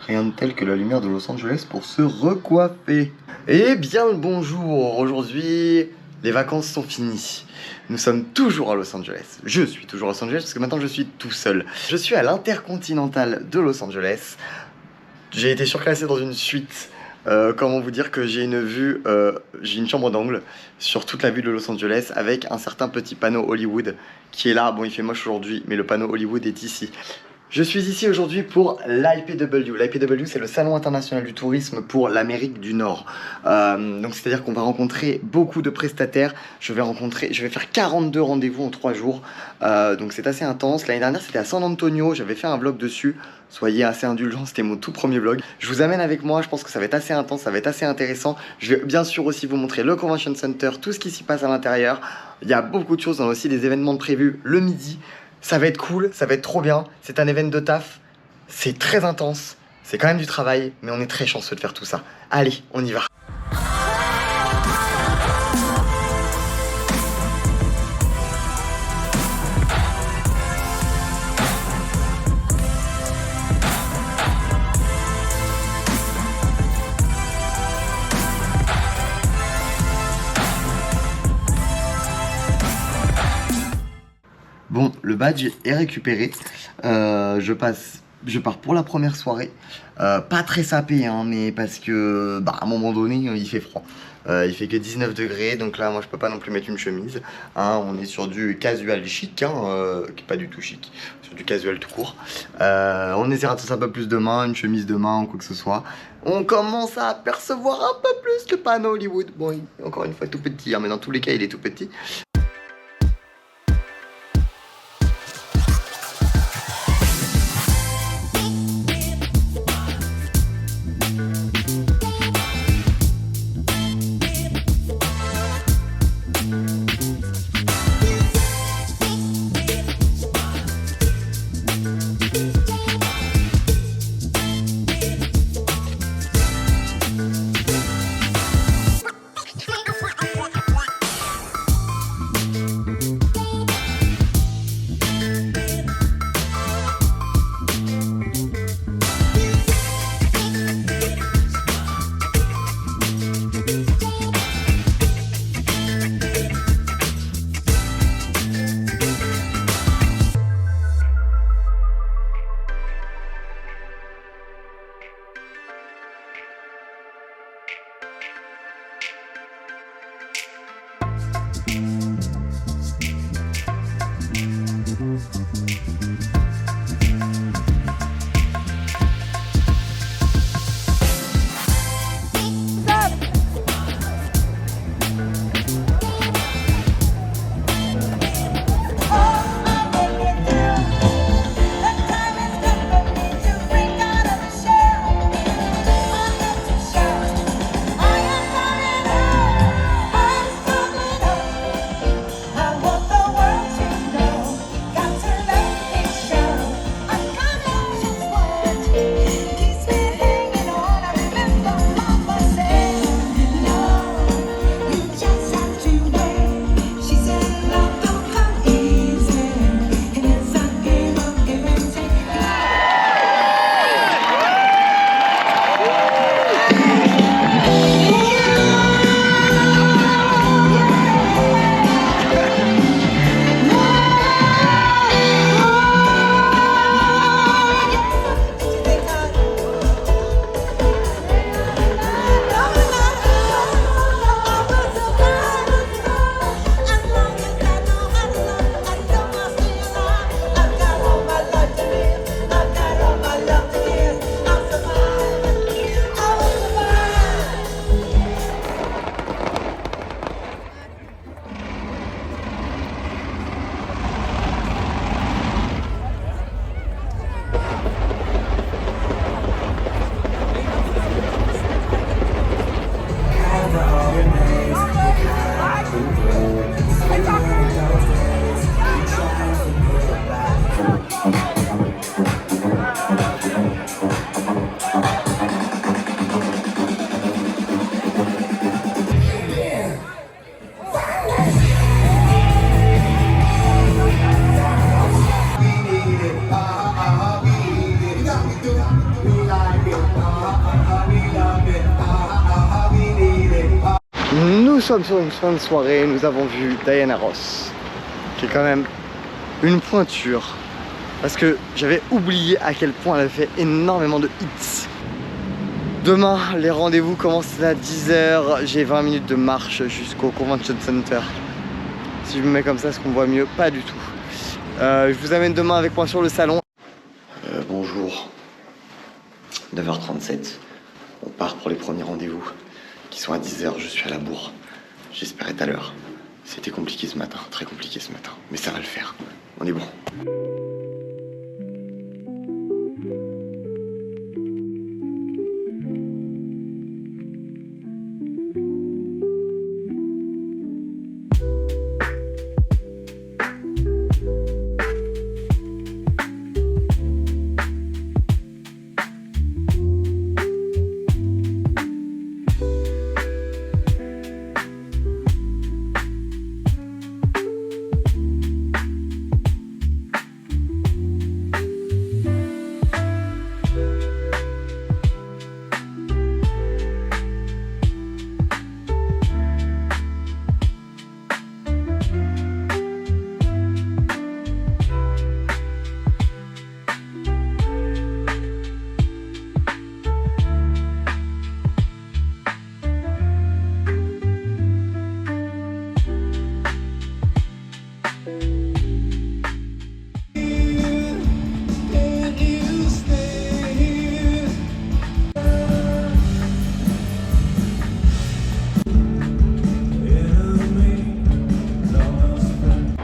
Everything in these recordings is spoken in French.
Rien de tel que la lumière de Los Angeles pour se recoiffer. Eh bien le bonjour, aujourd'hui les vacances sont finies. Nous sommes toujours à Los Angeles. Je suis toujours à Los Angeles parce que maintenant je suis tout seul. Je suis à l'Intercontinental de Los Angeles. J'ai été surclassé dans une suite. Comment vous dire que j'ai une vue, j'ai une chambre d'angle sur toute la vue de Los Angeles avec un certain petit panneau Hollywood qui est là. Bon, il fait moche aujourd'hui, mais le panneau Hollywood est ici. Je suis ici aujourd'hui pour l'IPW. L'IPW, c'est le Salon International du Tourisme pour l'Amérique du Nord. Donc c'est-à-dire qu'on va rencontrer beaucoup de prestataires. Je vais faire 42 rendez-vous en 3 jours. Donc c'est assez intense. L'année dernière, c'était à San Antonio. J'avais fait un vlog dessus. Soyez assez indulgents, c'était mon tout premier vlog. Je vous amène avec moi, je pense que ça va être assez intense, ça va être assez intéressant. Je vais bien sûr aussi vous montrer le Convention Center, tout ce qui s'y passe à l'intérieur. Il y a beaucoup de choses, on a aussi des événements de prévus le midi. Ça va être cool, ça va être trop bien. C'est un événement de taf, c'est très intense, c'est quand même du travail, mais on est très chanceux de faire tout ça. Allez, on y va. Bon, le badge est récupéré. Je pars pour la première soirée. Pas très sapé, hein, mais parce que, à un moment donné, il fait froid. Il fait que 19 degrés, donc là, moi, je peux pas non plus mettre une chemise. Hein, on est sur du casual chic, hein, qui est pas du tout chic, sur du casual tout court. On essaiera de ça un peu plus demain, une chemise demain ou quoi que ce soit. On commence à apercevoir un peu plus le panneau Hollywood. Bon, il est encore une fois tout petit, hein, mais dans tous les cas, il est tout petit. Nous sommes sur une fin de soirée, nous avons vu Diana Ross, qui est quand même une pointure, parce que j'avais oublié à quel point elle avait fait énormément de hits. Demain, les rendez-vous commencent à 10 h, j'ai 20 minutes de marche jusqu'au Convention Center. Si je me mets comme ça, est-ce qu'on voit mieux? Pas du tout. Je vous amène demain avec moi sur le salon. Bonjour, 9h37, on part pour les premiers rendez-vous qui sont à 10 h, je suis à la bourre. J'espère être à l'heure. C'était compliqué ce matin, très compliqué ce matin, mais ça va le faire, on est bon.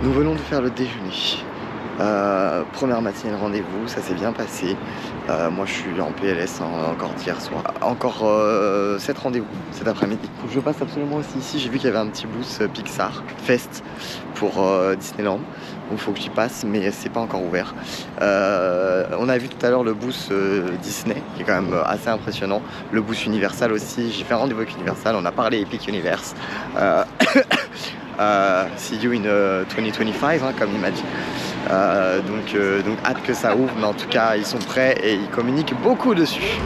Nous venons de faire le déjeuner. Première matinée de rendez-vous, ça s'est bien passé. Moi je suis en PLS encore d'hier soir. Encore 7 rendez-vous cet après-midi. Je passe absolument aussi ici, j'ai vu qu'il y avait un petit booth Pixar Fest pour Disneyland. Donc il faut que j'y passe, mais c'est pas encore ouvert. On a vu tout à l'heure le booth Disney, qui est quand même assez impressionnant. Le booth Universal aussi, j'ai fait un rendez-vous avec Universal, on a parlé Epic Universe. See you in 2025, hein, comme il m'a dit. Donc hâte que ça ouvre, mais en tout cas ils sont prêts et ils communiquent beaucoup dessus.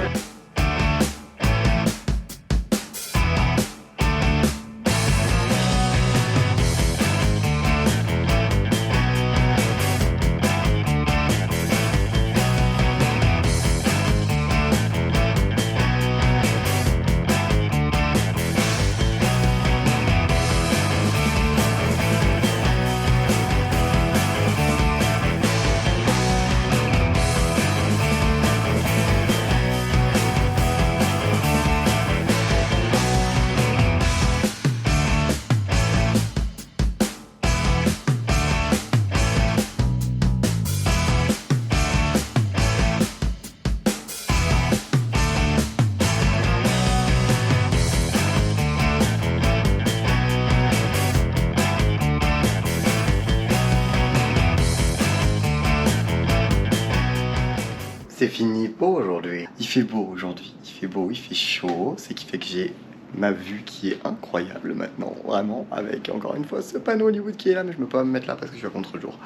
C'est fini beau aujourd'hui. Il fait beau aujourd'hui, il fait beau, il fait chaud, ce qui fait que j'ai ma vue qui est incroyable maintenant, vraiment, avec encore une fois ce panneau Hollywood qui est là, mais je ne peux pas me mettre là parce que je suis à contre-jour.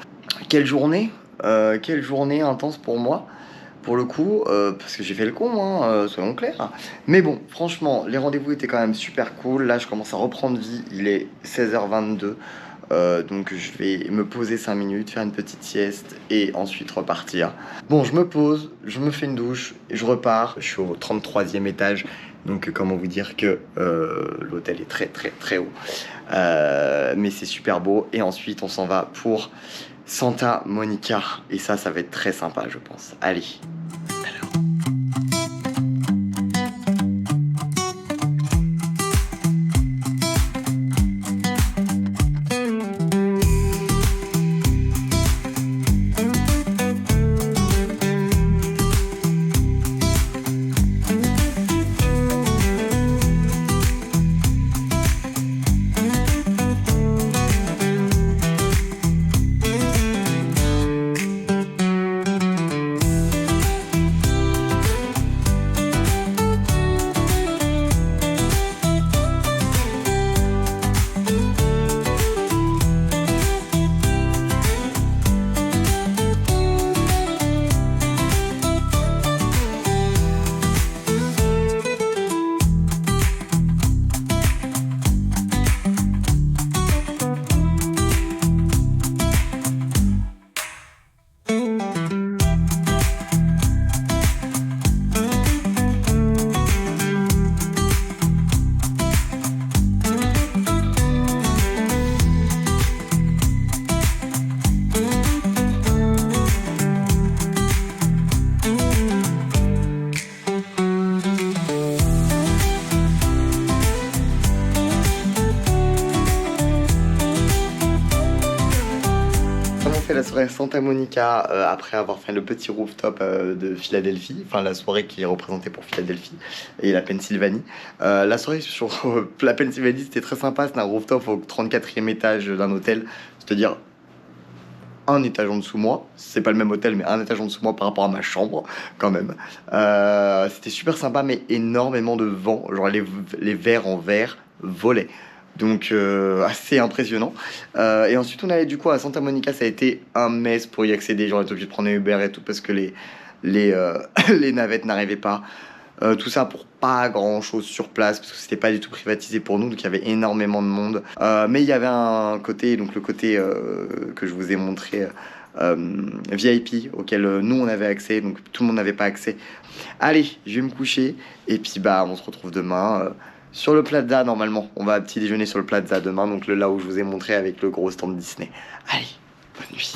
Quelle journée intense pour moi, pour le coup, parce que j'ai fait le con, hein, soyons clairs. Mais bon, franchement, les rendez-vous étaient quand même super cool. Là, je commence à reprendre vie, il est 16h22. Donc je vais me poser 5 minutes, faire une petite sieste et ensuite repartir. Bon, je me pose, je me fais une douche et je repars. Je suis au 33e étage, donc comment vous dire que l'hôtel est très très très haut. Mais c'est super beau et ensuite on s'en va pour Santa Monica et ça va être très sympa je pense. Allez. soirée Santa Monica après avoir fait le petit rooftop de Philadelphie, enfin la soirée qui est représentée pour Philadelphie et la Pennsylvanie. La soirée sur la Pennsylvanie c'était très sympa, c'était un rooftop au 34e étage d'un hôtel, c'est-à-dire un étage en dessous moi, c'est pas le même hôtel mais un étage en dessous moi par rapport à ma chambre quand même. C'était super sympa mais énormément de vent, genre les verres en verre volaient. Donc assez impressionnant. Et ensuite on allait du coup à Santa Monica, ça a été un mess pour y accéder, genre on était obligé de prendre un Uber et tout parce que les, les navettes n'arrivaient pas. Tout ça pour pas grand chose sur place parce que c'était pas du tout privatisé pour nous, donc il y avait énormément de monde. Mais il y avait un côté, donc le côté que je vous ai montré VIP auquel nous on avait accès, donc tout le monde n'avait pas accès. Allez, je vais me coucher et puis bah on se retrouve demain. Sur le Plaza, normalement, on va à petit déjeuner sur le Plaza demain, donc là où je vous ai montré avec le gros stand Disney. Allez, bonne nuit.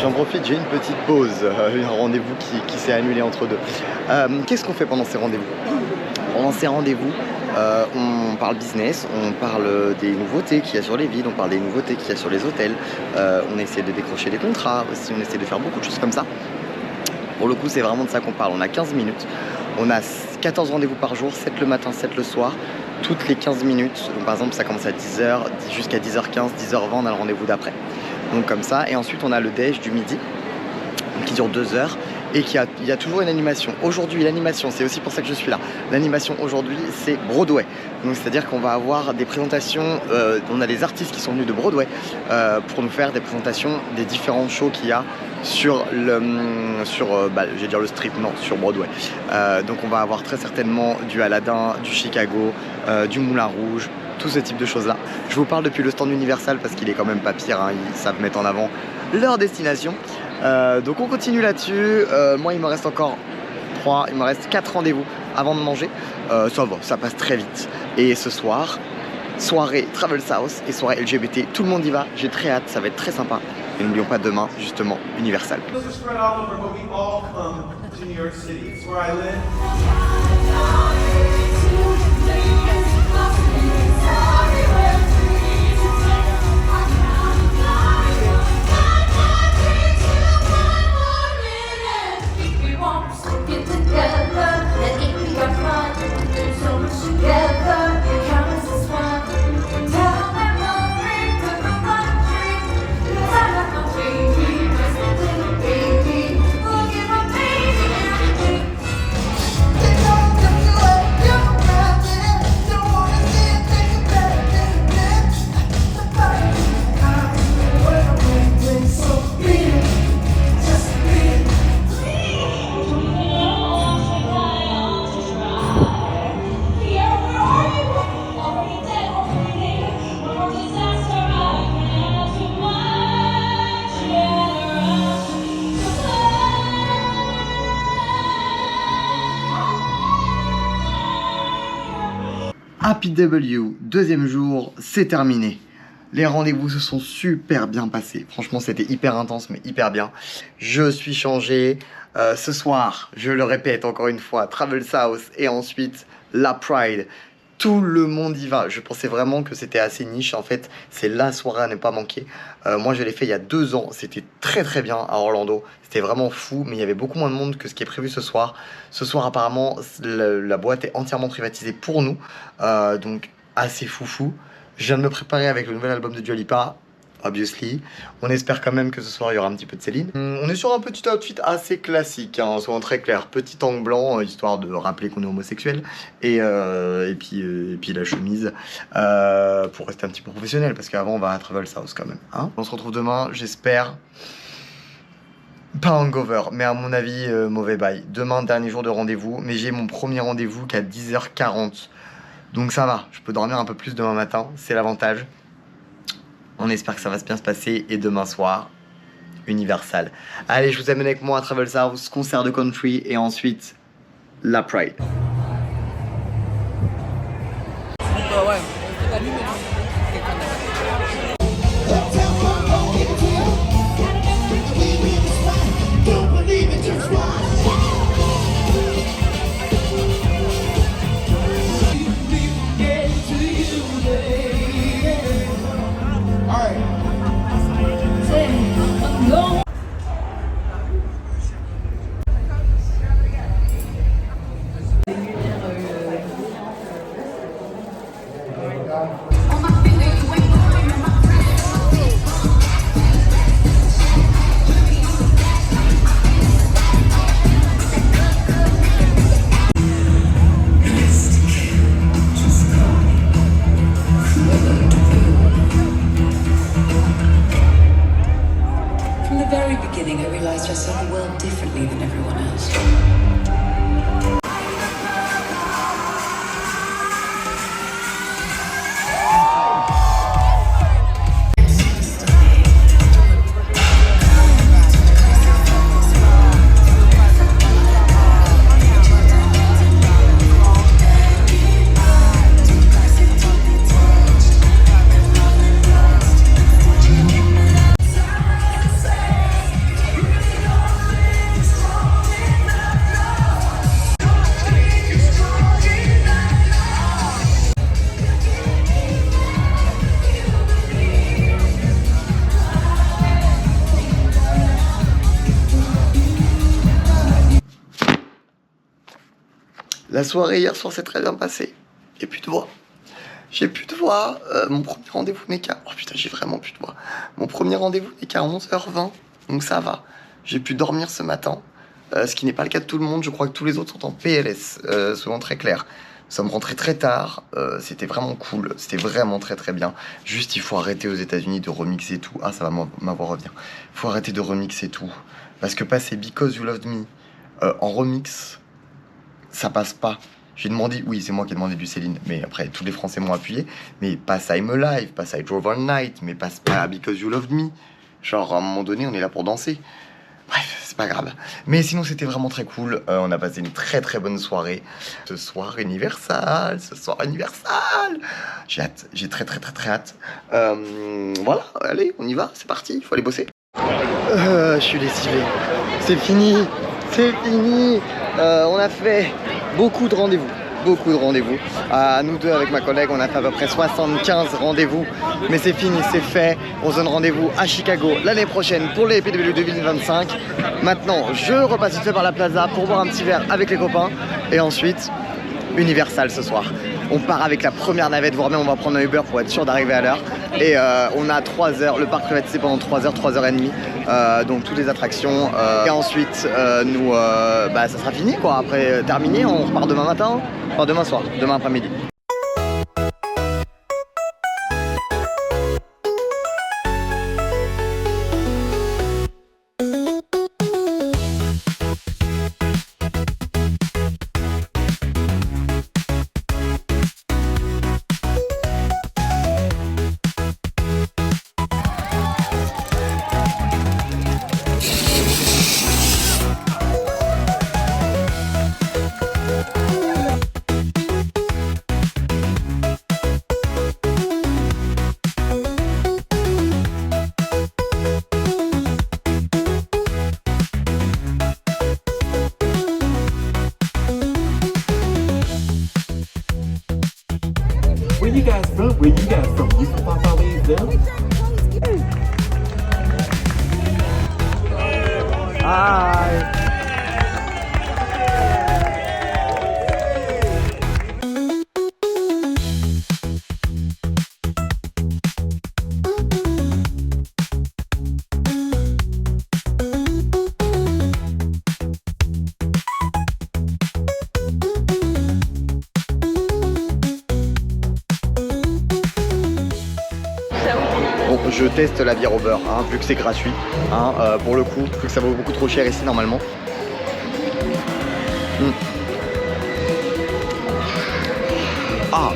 J'en profite, j'ai une petite pause, un rendez-vous qui s'est annulé entre deux. Qu'est-ce qu'on fait pendant ces rendez-vous? Pendant ces rendez-vous, on parle business, on parle des nouveautés qu'il y a sur les villes, on parle des nouveautés qu'il y a sur les hôtels, on essaie de décrocher des contrats aussi, on essaie de faire beaucoup de choses comme ça. Pour le coup, c'est vraiment de ça qu'on parle. On a 15 minutes, on a 14 rendez-vous par jour, 7 le matin, 7 le soir, toutes les 15 minutes. Donc, par exemple, ça commence à 10h jusqu'à 10h15, 10h20, on a le rendez-vous d'après. Donc comme ça, et ensuite on a le déj du midi qui dure 2 heures et il y a toujours une animation. Aujourd'hui, l'animation, c'est aussi pour ça que je suis là. L'animation aujourd'hui, c'est Broadway. Donc c'est-à-dire qu'on va avoir des présentations, on a des artistes qui sont venus de Broadway pour nous faire des présentations des différents shows qu'il y a sur je vais dire le strip, non, sur Broadway. Donc on va avoir très certainement du Aladdin, du Chicago, du Moulin Rouge, tout ce type de choses là. Je vous parle depuis le stand Universal parce qu'il est quand même pas pire, hein, ils savent mettre en avant leur destination. Donc on continue là-dessus. Moi il me reste encore 4 rendez-vous avant de manger. Ça va, ça passe très vite. Et ce soir, soirée Travel South et soirée LGBT, tout le monde y va, j'ai très hâte, ça va être très sympa. Et n'oublions pas demain, justement, Universal. Happy W, deuxième jour, c'est terminé. Les rendez-vous se sont super bien passés. Franchement, c'était hyper intense, mais hyper bien. Je suis changé. Ce soir, je le répète encore une fois, Travel South et ensuite la Pride. Tout le monde y va. Je pensais vraiment que c'était assez niche. En fait, c'est la soirée à ne pas manquer. Moi, je l'ai fait il y a 2 ans. C'était très très bien à Orlando. C'était vraiment fou, mais il y avait beaucoup moins de monde que ce qui est prévu ce soir. Ce soir, apparemment, la boîte est entièrement privatisée pour nous. Donc, assez foufou. Je viens de me préparer avec le nouvel album de Dua Lipa. obviously. On espère quand même que ce soir il y aura un petit peu de Céline. On est sur un petit outfit assez classique, hein, soyons très clairs. Petit angle blanc, histoire de rappeler qu'on est homosexuel. Et puis la chemise, pour rester un petit peu professionnel, parce qu'avant on va à Travel House quand même. Hein. On se retrouve demain, j'espère. Pas hangover, mais à mon avis, mauvais bail. Demain, dernier jour de rendez-vous, mais j'ai mon premier rendez-vous qu'à 10h40. Donc ça va, je peux dormir un peu plus demain matin, c'est l'avantage. On espère que ça va bien se passer, et demain soir, Universal. Allez, je vous amène avec moi à Travel House, concert de country, et ensuite, la Pride. Ouais. From the very beginning, I realized I saw the world differently than everyone else. La soirée hier soir s'est très bien passée. J'ai plus de voix. J'ai plus de voix. Mon premier rendez-vous n'est qu'à... Oh putain, j'ai vraiment plus de voix. Mon premier rendez-vous n'est qu'à 11h20. Donc ça va. J'ai pu dormir ce matin. Ce qui n'est pas le cas de tout le monde. Je crois que tous les autres sont en PLS. Souvent très clair. Nous sommes rentrés très tard. C'était vraiment cool. C'était vraiment très très bien. Juste, il faut arrêter aux États-Unis de remixer tout. Ah, ça va m'avoir revenu. Il faut arrêter de remixer tout. Parce que passer Because You Loved Me en remix, ça passe pas. J'ai demandé, oui, c'est moi qui ai demandé du Céline, mais après, tous les Français m'ont appuyé. Mais passe I'm Alive, passe I Drove All Night, mais passe pas Because You Loved Me. Genre, à un moment donné, on est là pour danser. Bref, c'est pas grave. Mais sinon, c'était vraiment très cool. On a passé une très très bonne soirée. Ce soir, Universal. Ce soir, Universal. J'ai hâte. J'ai très très très très hâte. Voilà, allez, on y va. C'est parti. Il faut aller bosser. Je suis lessivé. C'est fini. C'est fini. On a fait beaucoup de rendez-vous. Beaucoup de rendez-vous. Nous deux, avec ma collègue, on a fait à peu près 75 rendez-vous. Mais c'est fini, c'est fait. On se donne rendez-vous à Chicago l'année prochaine pour les PW 2025. Maintenant, je repasse vite fait par la plaza pour boire un petit verre avec les copains. Et ensuite, Universal ce soir. On part avec la première navette, voire même on va prendre un Uber pour être sûr d'arriver à l'heure. Et on a 3 heures, le parc privatisé pendant 3 heures, 3 heures et demie. Donc toutes les attractions. Et ensuite, ça sera fini quoi. Après terminé, on repart demain matin. Enfin demain soir, demain après-midi. Where you guys from? Where you guys from? You from far, far away as well? Hi. teste la bière au beurre, hein, vu que c'est gratuit. Hein, pour le coup, vu que ça vaut beaucoup trop cher ici normalement. Ah,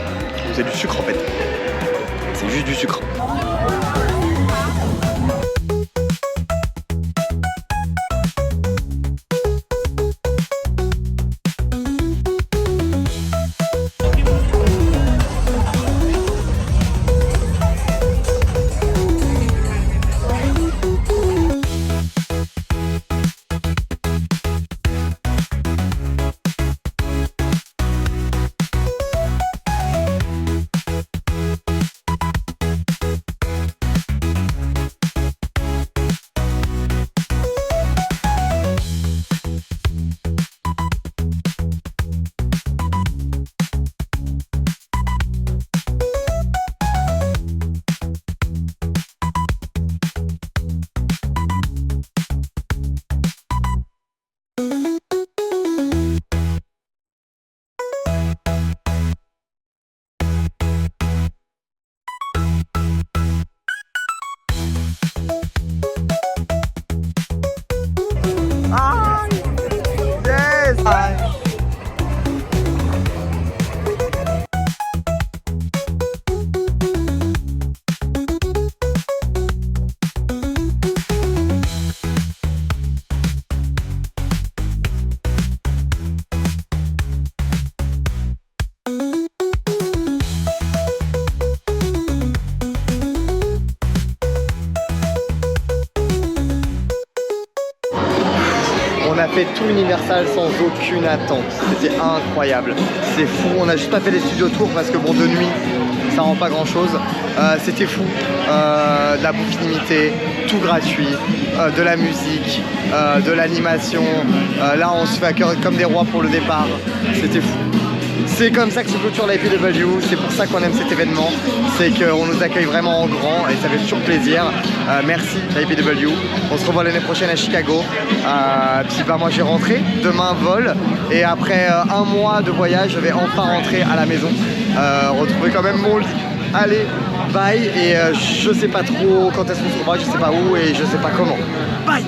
c'est du sucre en fait. C'est juste du sucre. On a fait tout Universal sans aucune attente, c'était incroyable, c'est fou, on a juste pas fait les studios tours parce que bon de nuit ça rend pas grand chose, c'était fou, de la bouffe illimitée, tout gratuit, de la musique, de l'animation, là on se fait accueillir comme des rois pour le départ, c'était fou. C'est comme ça que se clôture l'IPW, c'est pour ça qu'on aime cet événement, c'est qu'on nous accueille vraiment en grand et ça fait toujours plaisir. Merci l'IPW, on se revoit l'année prochaine à Chicago. Puis bah moi j'ai rentré, demain vol et après un mois de voyage je vais enfin rentrer à la maison, retrouver quand même mon lit. Allez, bye et je sais pas trop quand est-ce qu'on se revoit, je sais pas où et je sais pas comment. Bye.